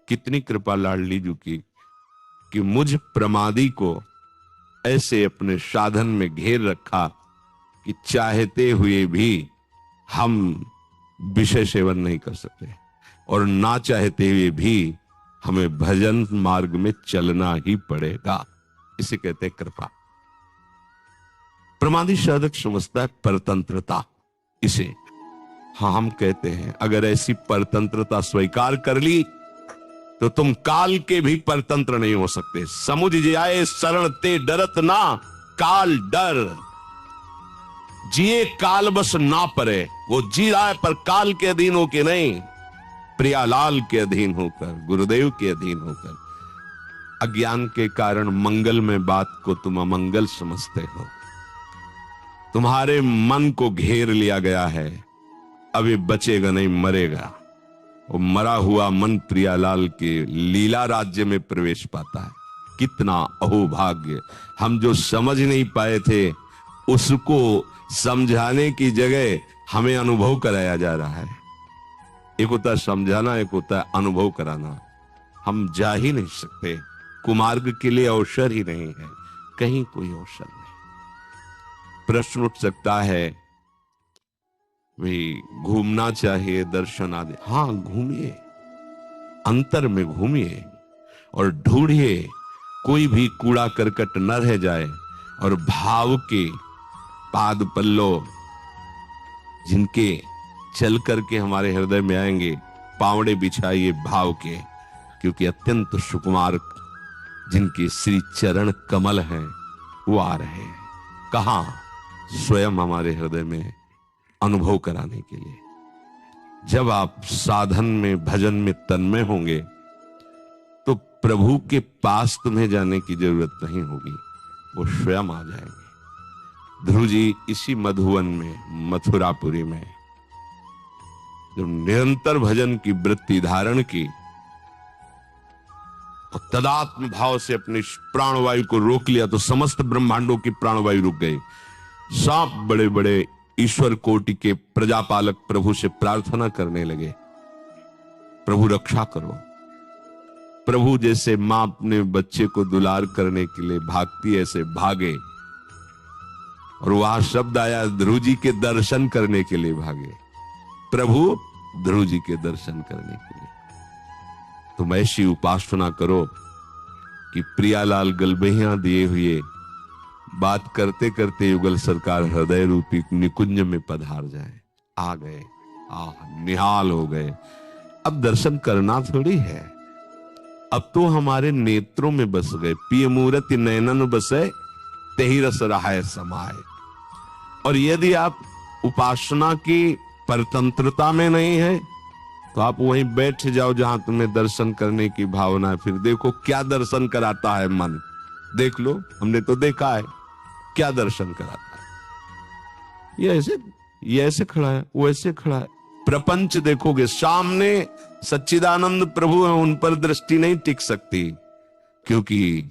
कितनी कृपा लाडली जी की कि मुझ प्रमादी को ऐसे अपने साधन में घेर रखा कि चाहते हुए भी हम विषय सेवन नहीं कर सकते और ना चाहते हुए भी हमें भजन मार्ग में चलना ही पड़ेगा। इसे कहते हैं कृपा। प्रमादी साधक समझता है परतंत्रता। इसे हम कहते हैं अगर ऐसी परतंत्रता स्वीकार कर ली तो तुम काल के भी परतंत्र नहीं हो सकते। समुझ जाए शरण ते डरत ना काल डर। जिए काल बस ना परे। वो जी रहा है पर काल के अधीन होके नहीं, प्रियालाल के अधीन होकर, गुरुदेव के अधीन होकर। अज्ञान के कारण मंगल में बात को तुम अमंगल समझते हो। तुम्हारे मन को घेर लिया गया है, अभी बचेगा नहीं, मरेगा। वो मरा हुआ मन प्रियालाल के लीला राज्य में प्रवेश पाता है। कितना अहोभाग्य। हम जो समझ नहीं पाए थे उसको समझाने की जगह हमें अनुभव कराया जा रहा है। एक होता है समझाना, एक होता है अनुभव कराना। हम जा ही नहीं सकते, कुमार्ग के लिए अवसर ही नहीं है, कहीं कोई अवसर नहीं। प्रश्न उठ सकता है भाई घूमना चाहिए, दर्शन आदि। हां घूमिए, अंतर में घूमिए और ढूंढिए कोई भी कूड़ा करकट न रह जाए और भाव के पाद पल्लव जिनके चल करके हमारे हृदय में आएंगे, पावड़े बिछाइए भाव के, क्योंकि अत्यंत सुकुमार जिनके श्री चरण कमल हैं वो आ रहे हैं। कहां? स्वयं हमारे हृदय में अनुभव कराने के लिए। जब आप साधन में, भजन में तन्मय होंगे तो प्रभु के पास तुम्हें जाने की जरूरत नहीं होगी, वो स्वयं आ जाएंगे। ध्रुव जी इसी मधुवन में, मथुरापुरी में जब निरंतर भजन की वृत्ति धारण की और तदात्म भाव से अपनी प्राणवायु को रोक लिया तो समस्त ब्रह्मांडों की प्राणवायु रुक गई। सांप बड़े बड़े ईश्वर कोटि के प्रजापालक प्रभु से प्रार्थना करने लगे, प्रभु रक्षा करो। प्रभु जैसे मां अपने बच्चे को दुलार करने के लिए भागती, ऐसे भागे और वहां शब्द आया ध्रुव जी के दर्शन करने के लिए भागे। प्रभु ध्रुव जी के दर्शन करने के लिए। तुम ऐसी उपासना करो कि प्रियालाल गलबहियां दिए हुए बात करते करते युगल सरकार हृदय रूपी निकुंज में पधार जाए। आ गए, निहाल हो गए। अब दर्शन करना थोड़ी है, अब तो हमारे नेत्रों में बस गए। पिय मूरति नैनन बसे तेहि रस रहाय समाए। और यदि आप उपासना की परतंत्रता में नहीं है तो आप वहीं बैठ जाओ जहां तुम्हें दर्शन करने की भावना है। फिर देखो क्या दर्शन कराता है मन। देख लो, हमने तो देखा है क्या दर्शन कराता है। ये ऐसे खड़ा है, वो ऐसे खड़ा है। प्रपंच देखोगे, सामने सच्चिदानंद प्रभु है, उन पर दृष्टि नहीं टिक सकती क्योंकि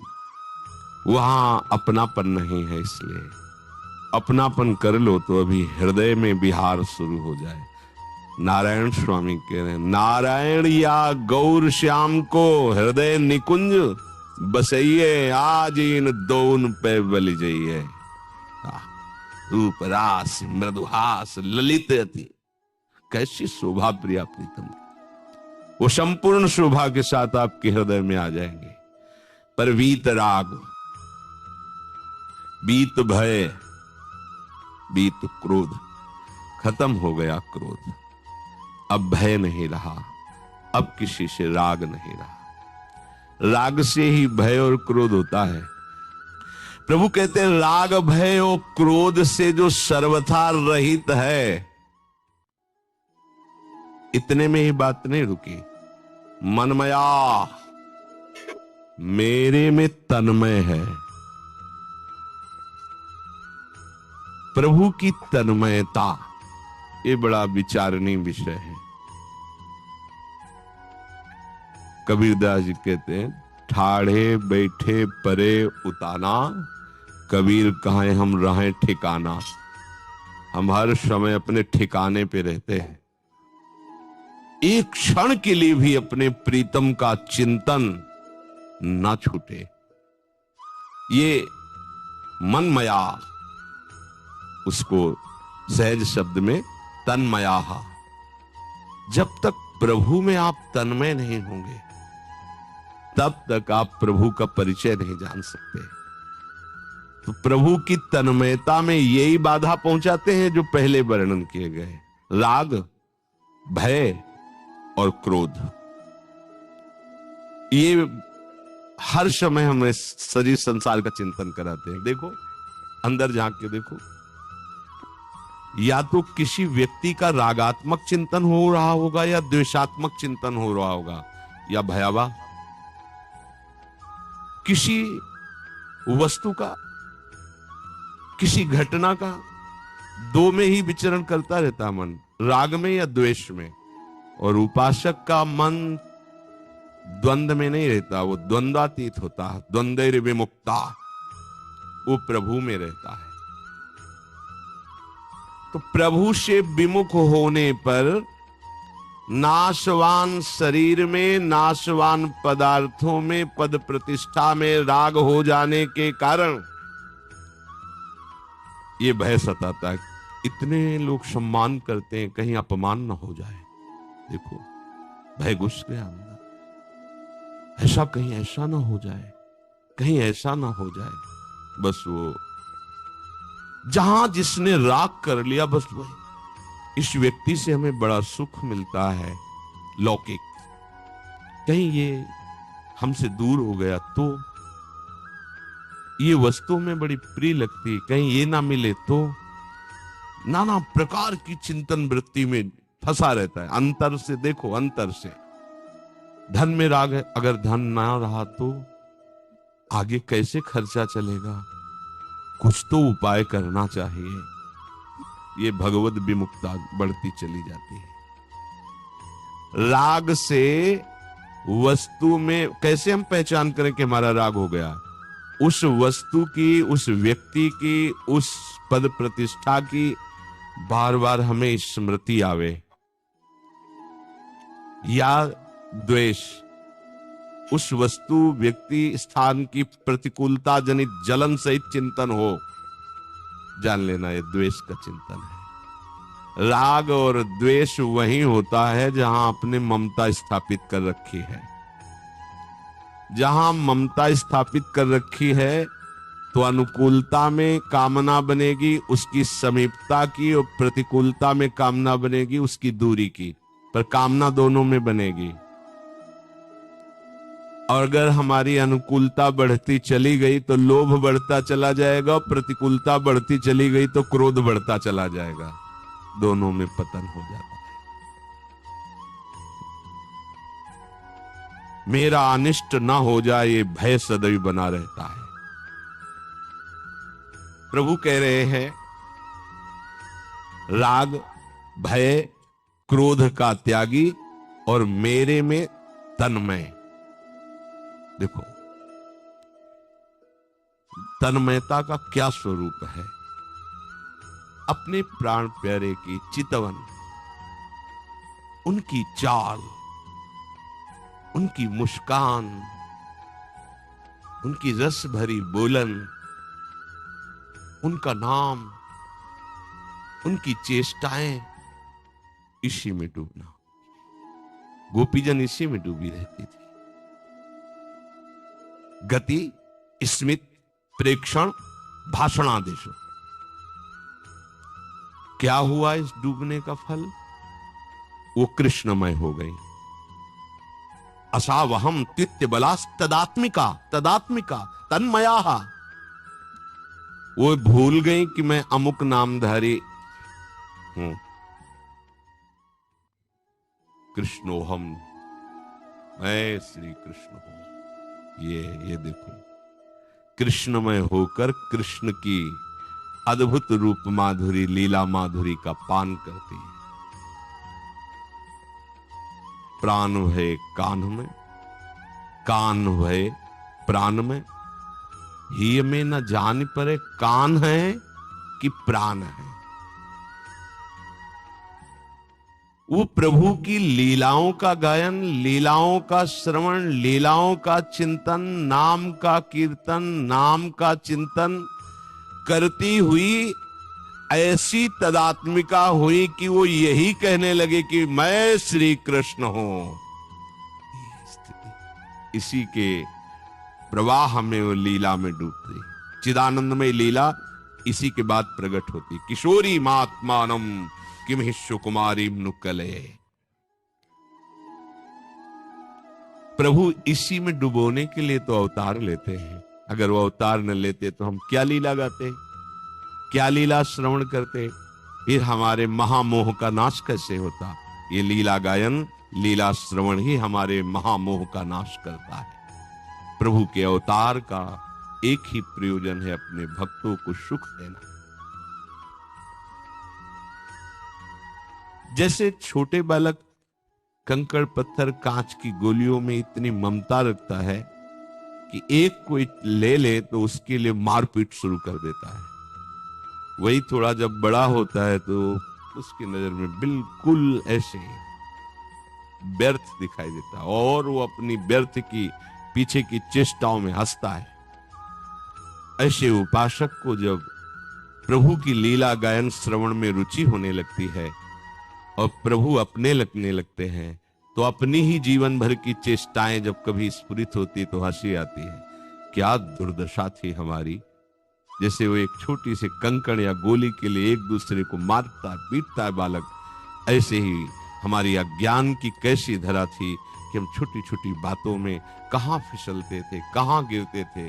वहां अपनापन नहीं है। इसलिए अपनापन कर लो तो अभी हृदय में विहार शुरू हो जाए। नारायण स्वामी कह रहे हैं, नारायण या गौर श्याम को हृदय निकुंज बसइये, आज इन दोन पे बलि जाइए। रूप रास मृदुहास ललित अति, कैसी शोभा प्रिया प्रीतम। वो संपूर्ण शोभा के साथ आपके हृदय में आ जाएंगे। पर वीत राग, बीत भय, बीत क्रोध, खत्म हो गया क्रोध। अब भय नहीं रहा, अब किसी से राग नहीं रहा। राग से ही भय और क्रोध होता है। प्रभु कहते हैं राग भय और क्रोध से जो सर्वथा रहित है। इतने में ही बात नहीं रुकी। मनमया, मेरे में तन्मय है। प्रभु की तन्मयता ये बड़ा विचारणीय विषय है। कबीरदास जी कहते हैं, ठाढ़े बैठे परे उताना, कबीर कहे हम रहें ठिकाना। हम हर समय अपने ठिकाने पे रहते हैं। एक क्षण के लिए भी अपने प्रीतम का चिंतन ना छूटे। ये मनमया, उसको सहज शब्द में तन्मया। जब तक प्रभु में आप तन्मय नहीं होंगे तब तक आप प्रभु का परिचय नहीं जान सकते। तो प्रभु की तन्मयता में यही बाधा पहुंचाते हैं जो पहले वर्णन किए गए, राग, भय और क्रोध। ये हर समय हमें शरीर संसार का चिंतन कराते हैं। देखो, अंदर झांक के देखो, या तो किसी व्यक्ति का रागात्मक चिंतन हो रहा होगा या द्वेषात्मक चिंतन हो रहा होगा या भयावह किसी वस्तु का, किसी घटना का, दो में ही विचरण करता रहता मन, राग में या द्वेष में। और उपासक का मन द्वंद्व में नहीं रहता, वो द्वंद्वातीत होता है, द्वंद्व विमुक्ता, वो प्रभु में रहता है। तो प्रभु से विमुख होने पर नाशवान शरीर में, नाशवान पदार्थों में, पद प्रतिष्ठा में राग हो जाने के कारण ये भय सताता है। इतने लोग सम्मान करते हैं, कहीं अपमान न हो जाए। देखो, भय घुस गया अंदर, ऐसा कहीं ऐसा ना हो जाए, कहीं ऐसा ना हो जाए। बस वो जहां जिसने राग कर लिया, बस वही, इस व्यक्ति से हमें बड़ा सुख मिलता है लौकिक, कहीं ये हमसे दूर हो गया तो, ये वस्तु में बड़ी प्रिय लगती, कहीं ये ना मिले तो, नाना प्रकार की चिंतन वृत्ति में फंसा रहता है। अंतर से देखो, अंतर से धन में राग है, अगर धन ना रहा तो आगे कैसे खर्चा चलेगा, कुछ तो उपाय करना चाहिए। ये भगवत विमुक्ता बढ़ती चली जाती है। राग से वस्तु में कैसे हम पहचान करें कि हमारा राग हो गया? उस वस्तु की, उस व्यक्ति की, उस पद प्रतिष्ठा की बार बार हमें स्मृति आवे, या द्वेष, उस वस्तु, व्यक्ति, स्थान की प्रतिकूलता जनित जलन सहित चिंतन हो, जान लेना ये द्वेष का चिंतन है। राग और द्वेष वही होता है जहां आपने ममता स्थापित कर रखी है। जहां ममता स्थापित कर रखी है तो अनुकूलता में कामना बनेगी उसकी समीपता की, और प्रतिकूलता में कामना बनेगी उसकी दूरी की, पर कामना दोनों में बनेगी। और अगर हमारी अनुकूलता बढ़ती चली गई तो लोभ बढ़ता चला जाएगा, प्रतिकूलता बढ़ती चली गई तो क्रोध बढ़ता चला जाएगा, दोनों में पतन हो जाता है। मेरा अनिष्ट ना हो जाए, ये भय सदैव बना रहता है। प्रभु कह रहे हैं, राग, भय, क्रोध का त्यागी और मेरे में तन्मय। देखो, तन्मयता का क्या स्वरूप है? अपने प्राण प्यारे की चितवन, उनकी चाल, उनकी मुस्कान, उनकी रस भरी बोलन, उनका नाम, उनकी चेष्टाएं, इसी में डूबना। गोपीजन इसी में डूबी रहती थी। गति, स्मित, प्रेक्षण, भाषणादेश। क्या हुआ इस डूबने का फल? वो कृष्णमय हो गई। असावहम तित्य बलास तदात्मिका, तदात्मिका तन्मया। वो भूल गई कि मैं अमुक नामधारी हूं। कृष्णोहम, मैं श्री कृष्ण हूं। ये देखो, कृष्णमय होकर कृष्ण की अद्भुत रूप माधुरी, लीला माधुरी का पान करती है। प्राण भय कान में, कान भय प्राण में, ही में न जान परे कान है कि प्राण है। वो प्रभु की लीलाओं का गायन, लीलाओं का श्रवण, लीलाओं का चिंतन, नाम का कीर्तन, नाम का चिंतन करती हुई ऐसी तदात्मिका हुई कि वो यही कहने लगे कि मैं श्री कृष्ण हूं। इसी के प्रवाह में वो लीला में डूबती, चिदानंदमय लीला इसी के बाद प्रकट होती। किशोरी महात्मानम किम हिस्सु कुमारी नुकले। प्रभु इसी में डुबोने के लिए तो अवतार लेते हैं। अगर वो अवतार न लेते तो हम क्या लीला गाते, क्या लीला श्रवण करते, फिर हमारे महामोह का नाश कैसे होता। ये लीला गायन, लीला श्रवण ही हमारे महामोह का नाश करता है। प्रभु के अवतार का एक ही प्रयोजन है, अपने भक्तों को सुख देना। जैसे छोटे बालक कंकड़ पत्थर कांच की गोलियों में इतनी ममता रखता है कि एक कोई ले ले तो उसके लिए मारपीट शुरू कर देता है, वही थोड़ा जब बड़ा होता है तो उसकी नजर में बिल्कुल ऐसे व्यर्थ दिखाई देता है और वो अपनी व्यर्थ की पीछे की चेष्टाओं में हंसता है। ऐसे उपासक को जब प्रभु की लीला गायन श्रवण में रुचि होने लगती है और प्रभु अपने लगने लगते हैं, तो अपनी ही जीवन भर की चेष्टाएं जब कभी स्फुरित होती तो हंसी आती है। क्या दुर्दशा थी हमारी। जैसे वो एक छोटी सी कंकड़ या गोली के लिए एक दूसरे को मारता पीटता है बालक, ऐसे ही हमारी अज्ञान की कैसी धरा थी कि हम छोटी छोटी बातों में कहां फिसलते थे, कहां गिरते थे।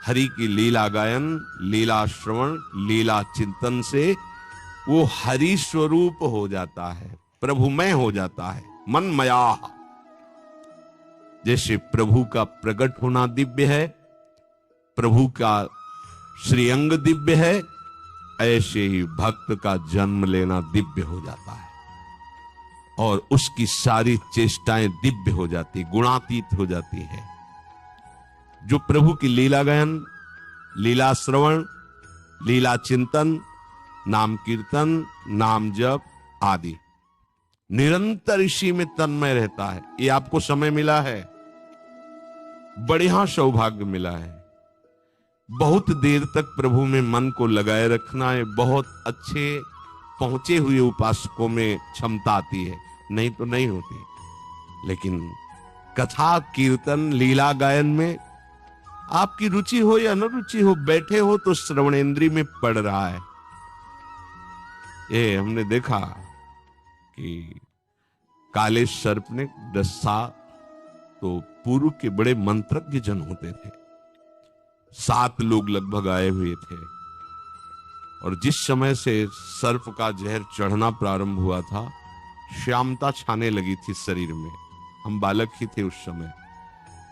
हरि की लीला गायन, लीला श्रवण, लीला चिंतन से वो हरि स्वरूप हो जाता है, प्रभुमय हो जाता है, मनमया। जैसे प्रभु का प्रकट होना दिव्य है, प्रभु का श्रीअंग दिव्य है, ऐसे ही भक्त का जन्म लेना दिव्य हो जाता है और उसकी सारी चेष्टाएं दिव्य हो जाती, गुणातीत हो जाती है। जो प्रभु की लीला गायन, लीला श्रवण, लीला चिंतन, नाम कीर्तन, नाम जप आदि निरंतर इसी में तन्मय रहता है, ये आपको समय मिला है, बढ़िया सौभाग्य मिला है। बहुत देर तक प्रभु में मन को लगाए रखना है, बहुत अच्छे पहुंचे हुए उपासकों में क्षमता आती है, नहीं तो नहीं होती। लेकिन कथा कीर्तन लीला गायन में आपकी रुचि हो या न रुचि हो, बैठे हो तो श्रवणेंद्री में पड़ रहा है। ये हमने देखा कि काले सर्प ने डसा तो पूर्व के बड़े मंत्रज्ञ जन होते थे, 7 लोग लगभग आए हुए थे और जिस समय से सर्प का जहर चढ़ना प्रारंभ हुआ था, श्यामता छाने लगी थी शरीर में। हम बालक ही थे उस समय,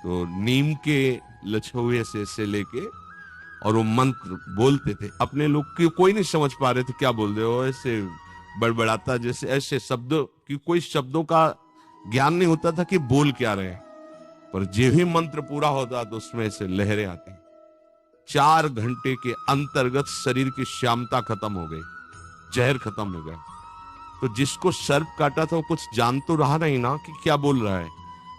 तो नीम के लछुए से लेके और वो मंत्र बोलते थे। अपने लोग की कोई नहीं समझ पा रहे थे क्या बोल रहे हो, ऐसे बड़बड़ाता जैसे, ऐसे शब्दों की कोई शब्दों का ज्ञान नहीं होता था कि बोल क्या रहे हैं। पर जो भी मंत्र पूरा होता तो उसमें से लहरें आती। 4 घंटे के अंतर्गत शरीर की श्यामता खत्म हो गई, जहर खत्म हो गया। तो जिसको सर्प काटा था वो कुछ जान तो रहा नहीं ना कि क्या बोल रहा है,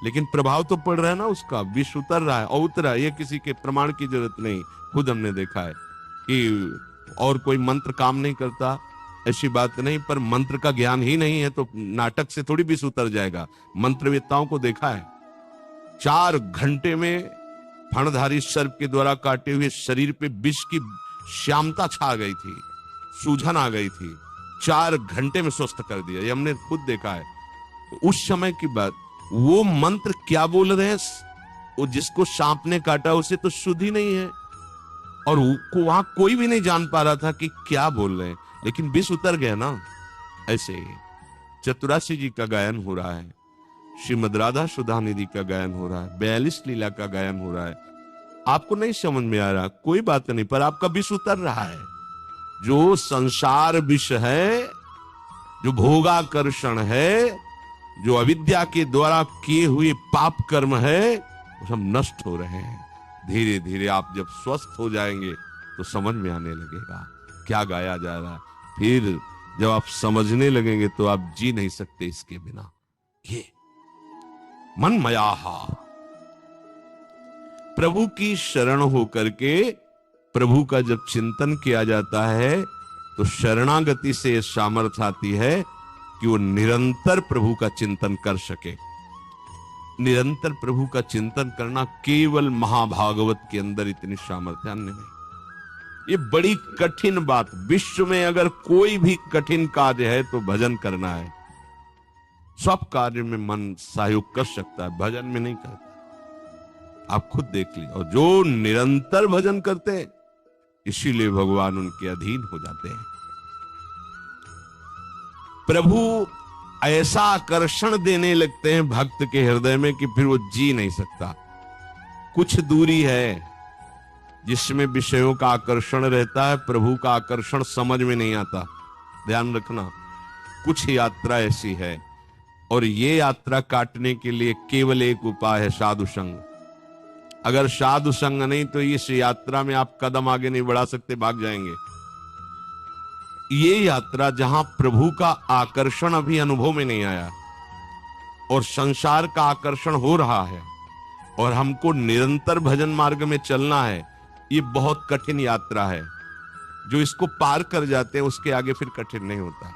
लेकिन प्रभाव तो पड़ रहा है ना, उसका विष उतर रहा है और उतरा। ये किसी के प्रमाण की जरूरत नहीं, खुद हमने देखा है कि और कोई मंत्र काम नहीं करता, ऐसी बात नहीं। पर मंत्र का ज्ञान ही नहीं है तो नाटक से थोड़ी विष उतर जाएगा। मंत्रवेत्ताओं को देखा है, 4 घंटे में फणधारी सर्प के द्वारा काटे हुए शरीर पे विष की श्यामता छा गई थी, सूझन आ गई थी, 4 घंटे में स्वस्थ कर दिया। ये हमने खुद देखा है। तो उस समय की बात, वो मंत्र क्या बोल रहे हैं, वो जिसको सांप ने काटा उसे तो शुद्ध ही नहीं है और वहां कोई भी नहीं जान पा रहा था कि क्या बोल रहे हैं, लेकिन विष उतर गया ना। ऐसे चतुरासी जी का गायन हो रहा है, श्रीमद राधा सुधा निधि का गायन हो रहा है, 42 लीला का गायन हो रहा है। आपको नहीं समझ में आ रहा, कोई बात नहीं, पर आपका विष उतर रहा है। जो संसार विष है, जो भोगाकर्षण है, जो अविद्या के द्वारा किए हुए पाप कर्म है, वो सब नष्ट हो रहे हैं। धीरे धीरे आप जब स्वस्थ हो जाएंगे तो समझ में आने लगेगा क्या गाया जा रहा है। फिर जब आप समझने लगेंगे तो आप जी नहीं सकते इसके बिना। ये मन मयाहा, प्रभु की शरण होकर के प्रभु का जब चिंतन किया जाता है तो शरणागति से सामर्थ्य आती है कि वो निरंतर प्रभु का चिंतन कर सके। निरंतर प्रभु का चिंतन करना केवल महाभागवत के अंदर इतनी सामर्थ्य अन्य में। ये बड़ी कठिन बात, विश्व में अगर कोई भी कठिन कार्य है तो भजन करना है। सब कार्य में मन सहयोग कर सकता है, भजन में नहीं करता। आप खुद देख लीजिए। और जो निरंतर भजन करते हैं इसीलिए भगवान उनके अधीन हो जाते हैं। प्रभु ऐसा आकर्षण देने लगते हैं भक्त के हृदय में कि फिर वो जी नहीं सकता। कुछ दूरी है जिसमें विषयों का आकर्षण रहता है, प्रभु का आकर्षण समझ में नहीं आता। ध्यान रखना, कुछ यात्रा ऐसी है और ये यात्रा काटने के लिए केवल एक उपाय है, साधु संग। अगर साधु संग नहीं तो इस यात्रा में आप कदम आगे नहीं बढ़ा सकते, भाग जाएंगे। ये यात्रा जहां प्रभु का आकर्षण अभी अनुभव में नहीं आया और संसार का आकर्षण हो रहा है और हमको निरंतर भजन मार्ग में चलना है, ये बहुत कठिन यात्रा है। जो इसको पार कर जाते हैं उसके आगे फिर कठिन नहीं होता।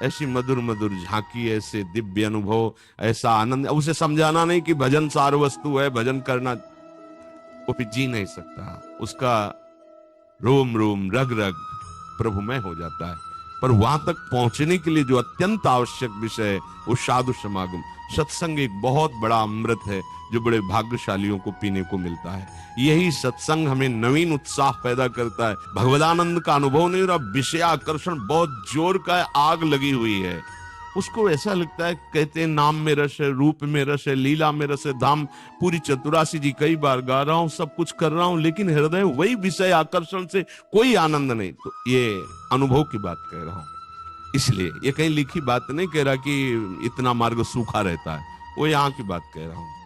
ऐसी मधुर मधुर झांकी, ऐसे दिव्य अनुभव, ऐसा आनंद, उसे समझाना नहीं कि भजन सार वस्तु है, भजन करना, वो फिर जी नहीं सकता। उसका रोम रोम रग रग प्रभुमय हो जाता है। पर वहां तक पहुंचने के लिए जो अत्यंत आवश्यक विषय है वो साधु समागम। सत्संग एक बहुत बड़ा अमृत है जो बड़े भाग्यशालियों को पीने को मिलता है। यही सत्संग हमें नवीन उत्साह पैदा करता है। भगवदानंद का अनुभव नहीं हो रहा, विषय आकर्षण बहुत जोर का है, आग लगी हुई है। उसको ऐसा लगता है, कहते हैं नाम में रस है, रूप में रस है, लीला में रस है, धाम पूरी चतुरासी जी कई बार गा रहा हूं, सब कुछ कर रहा हूं, लेकिन हृदय वही विषय आकर्षण से कोई आनंद नहीं। तो ये अनुभव की बात कह रहा हूं। इसलिए ये कहीं लिखी बात नहीं कह रहा कि इतना मार्ग सूखा रहता है, वो यहां की बात कह रहा हूं,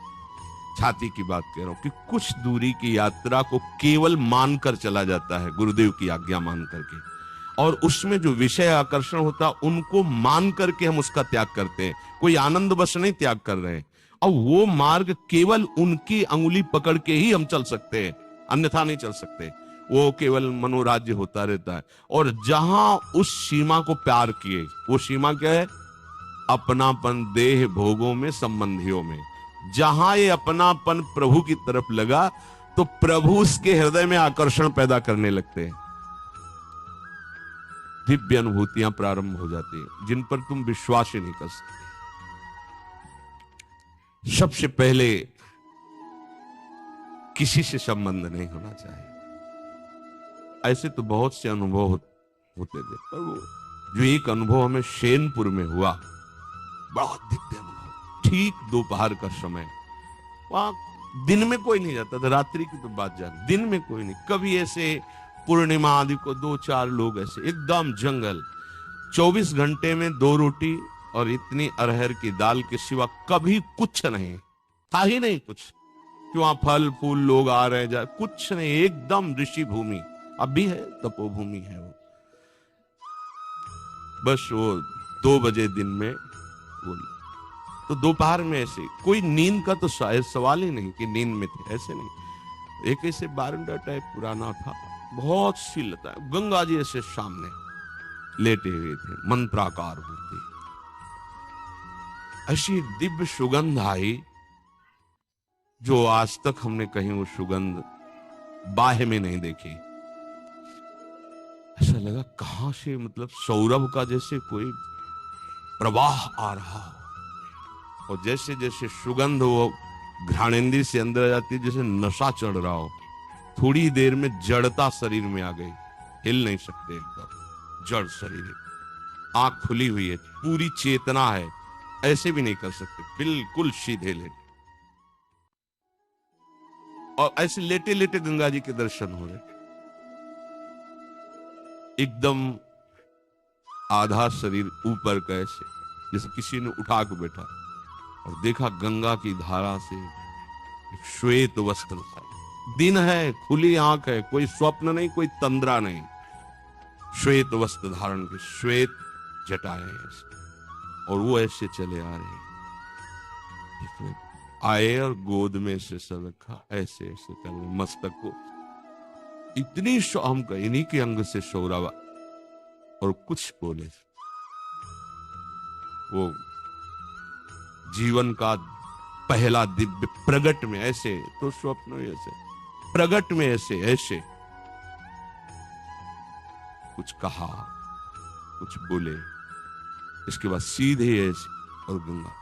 छाती की बात कह रहा हूं कि कुछ दूरी की यात्रा को केवल मानकर चला जाता है, गुरुदेव की आज्ञा मान करके, और उसमें जो विषय आकर्षण होता है उनको मान करके हम उसका त्याग करते हैं। कोई आनंद बस नहीं त्याग कर रहे हैं। और वो मार्ग केवल उनकी अंगुली पकड़ के ही हम चल सकते हैं, अन्यथा नहीं चल सकते। वो केवल मनोराज्य होता रहता है। और जहां उस सीमा को पार किए, वो सीमा क्या है? अपनापन देह भोगों में, संबंधियों में। जहां ये अपनापन प्रभु की तरफ लगा तो प्रभु उसके हृदय में आकर्षण पैदा करने लगते हैं। दिव्य अनुभूतियां प्रारंभ हो जाती है जिन पर तुम विश्वास ही नहीं कर सकते। सबसे पहले किसी से संबंध नहीं होना चाहिए। ऐसे तो बहुत से अनुभव होते थे, पर वो जो एक अनुभव हमें शेनपुर में हुआ, बहुत दिव्य अनुभव। ठीक दोपहर का समय, वहां दिन में कोई नहीं जाता था, रात्रि की तो बात जान, दिन में कोई नहीं। कभी ऐसे पूर्णिमा आदि को 2-4 लोग ऐसे, एकदम जंगल, 24 घंटे में 2 रोटी और इतनी अरहर की दाल के सिवा कभी कुछ नहीं था, ही नहीं कुछ कि वहां फल फूल लोग आ रहे जा, कुछ नहीं, एकदम ऋषि भूमि। अब भी है, तपोभूमि है वो। बस वो 2 बजे दिन में वो, तो दोपहर में ऐसे कोई नींद का तो शायद सवाल ही नहीं कि नींद में थे, ऐसे नहीं। एक ऐसे बारंडा टाइप पुराना था, बहुत सी लता, गंगा जी ऐसे सामने लेटे हुए थे, मंत्राकार मूर्ति। ऐसी दिव्य सुगंध आई जो आज तक हमने कहीं वो सुगंध बाहे में नहीं देखी। ऐसा लगा कहां से, मतलब सौरभ का जैसे कोई प्रवाह आ रहा हो, और जैसे जैसे सुगंध वो घ्राणेंद्रिय से अंदर आ जाती, जैसे नशा चढ़ रहा हो। थोड़ी देर में जड़ता शरीर में आ गई, हिल नहीं सकते, एकदम जड़ शरीर, आंख खुली हुई है, पूरी चेतना है, ऐसे भी नहीं कर सकते, बिल्कुल सीधे लेटे। और ऐसे लेटे लेटे गंगा जी के दर्शन हो रहे, एकदम आधा शरीर ऊपर का, ऐसे जैसे किसी ने उठा के बैठा, और देखा गंगा की धारा से एक श्वेत वस्त्र था। दिन है, खुली आंख है, कोई स्वप्न नहीं, कोई तंद्रा नहीं, श्वेत वस्त्र धारण के, श्वेत जटाएं ऐसे, और वो ऐसे चले आ रहे हैं। इसमें आए और गोद में से सर रखा, ऐसे ऐसे कर रहे मस्तक को, इतनी हम इन्हीं के अंग से शोरावा, और कुछ बोले। वो जीवन का पहला दिव्य प्रगट में ऐसे, तो स्वप्न में ऐसे, प्रगट में ऐसे ऐसे कुछ कहा, कुछ बोले, इसके बाद सीधे ऐसे, और गंगा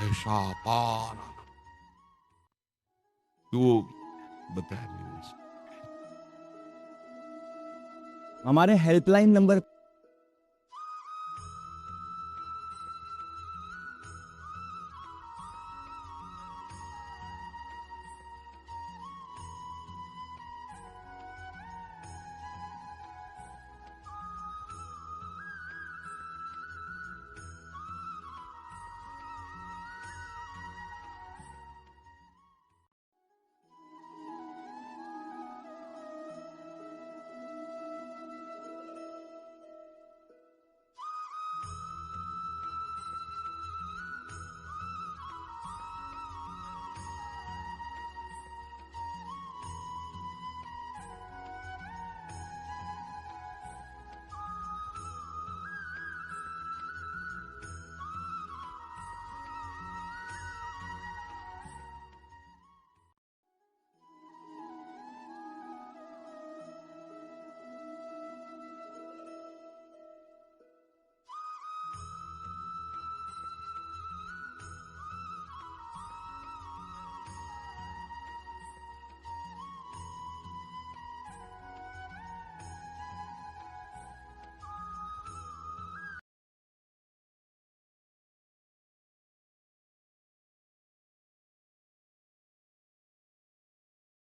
ऐसा पार आना, वो बताया। हमारे हेल्पलाइन नंबर